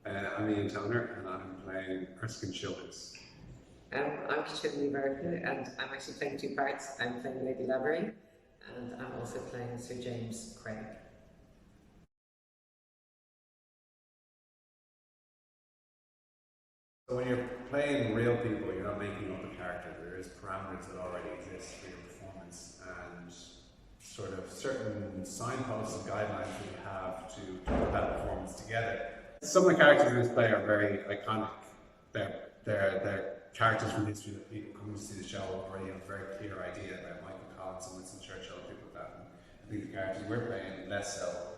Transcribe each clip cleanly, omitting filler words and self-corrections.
I'm Ian Toner, and I'm playing Erskine Childers. I'm Leo Byrne, and I'm actually playing two parts. I'm playing Lady Doring, and I'm also playing Sir James Craig. So when you're playing real people, you're not making up a character. There is parameters that already exist for your performance, and sort of certain signposts and guidelines that you have to put that performance together. Some of the characters in this play are very iconic. They're characters from history that people coming to see the show already have a very clear idea about. Michael Collins and Winston Churchill, people like that. And I think the characters we're playing less so,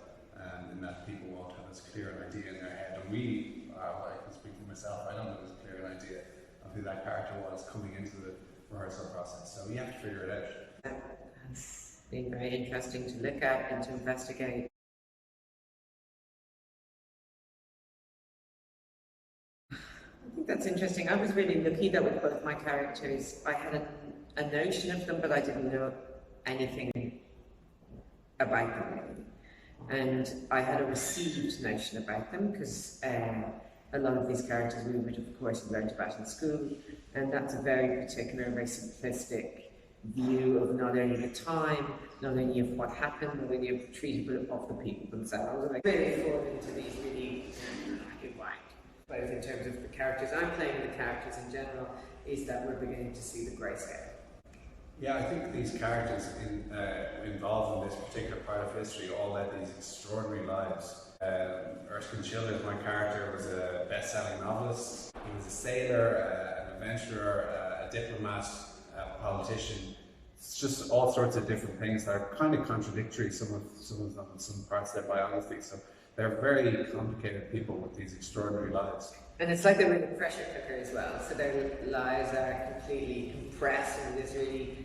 in that people won't have as clear an idea in their head. And we, I can speak for myself, I don't have as clear an idea of who that character was coming into the rehearsal process. So we have to figure it out. It's been very interesting to look at and to investigate. I think that's interesting. I was really lucky that with both my characters, I had a notion of them, but I didn't know anything about them. And I had a received notion about them because a lot of these characters we would, of course, have learned about in school, and that's a very particular, very simplistic view of not only the time, not only of what happened, not only of the treatment, but of the people themselves. And I really fall into these really both in terms of the characters I'm playing and the characters in general, is that we're beginning to see the grayscale. Yeah, I think these characters involved in this particular part of history all led these extraordinary lives. Erskine Childers, my character, was a best-selling novelist. He was a sailor, an adventurer, a diplomat, a politician. It's just all sorts of different things that are kind of contradictory, some of them, some parts of their biography. So they're very complicated people with these extraordinary lives. And it's like they're in a pressure cooker as well. So their lives are completely compressed into this really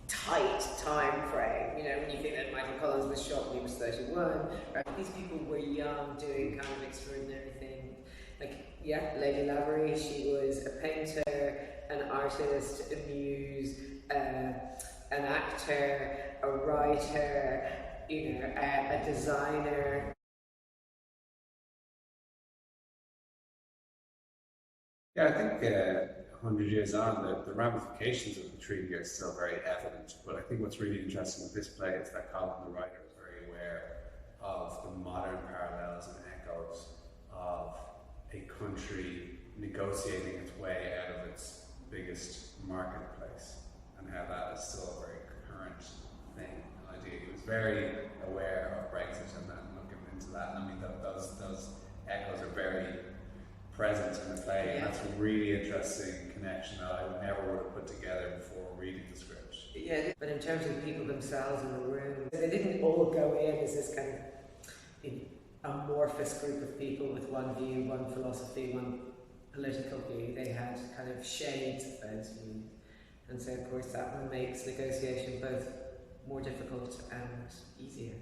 tight time frame. You know, when you think that Michael Collins was shot when he was 31, right? These people were young, doing kind of extraordinary things. Like, yeah, Lady Lavery, she was a painter, an artist, a muse, an actor, a writer, you know, a designer. Yeah, I think 100 years on, the ramifications of the treaty are still very evident. But I think what's really interesting with this play is that Colin, the writer, is very aware of the modern parallels and echoes of a country negotiating its way out of its biggest marketplace, and how that is still a very current thing, an idea. He was very aware of Brexit and looking into that. And I mean, those echoes are very present in the play, and that's a really interesting connection that I would never have put together before reading the script. Yeah, but in terms of the people themselves in the room, they didn't all go in as this kind of amorphous group of people with one view, one philosophy, one political view. They had kind of shades of those views, and so of course that makes negotiation both more difficult and easier.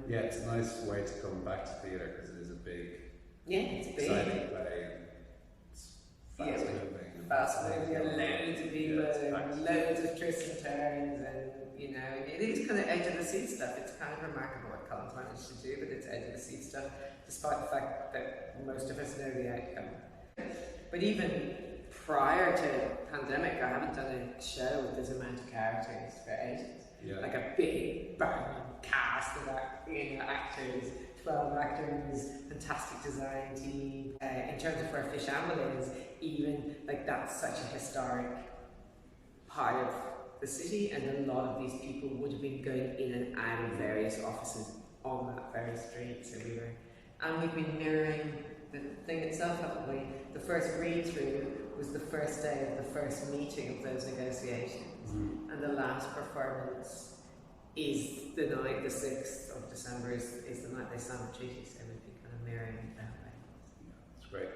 Yeah, it's a nice way to come back to theatre because it is a big, exciting play, and it's fast-moving, loads of people, and loads of twists and turns, and you know, it is kind of edge-of-the-seat stuff. It's kind of remarkable what Colin's managed to do, but it's edge-of-the-seat stuff, despite the fact that most of us know the outcome. But even prior to the pandemic, I haven't done a show with this amount of characters for ages. Yeah. Like a big burning cast of actors, 12 actors, fantastic design team. In terms of where Fishamble is, even like that's such a historic part of the city, and a lot of these people would have been going in and out of various offices on that very street. So we've been mirroring the thing itself, haven't we? The first read-through was the first day of the first meeting of those negotiations. And the last performance is the night, the 6th of December, is the night they signed the treaty, so we've been kind of mirroring it that way. Yeah, it's great.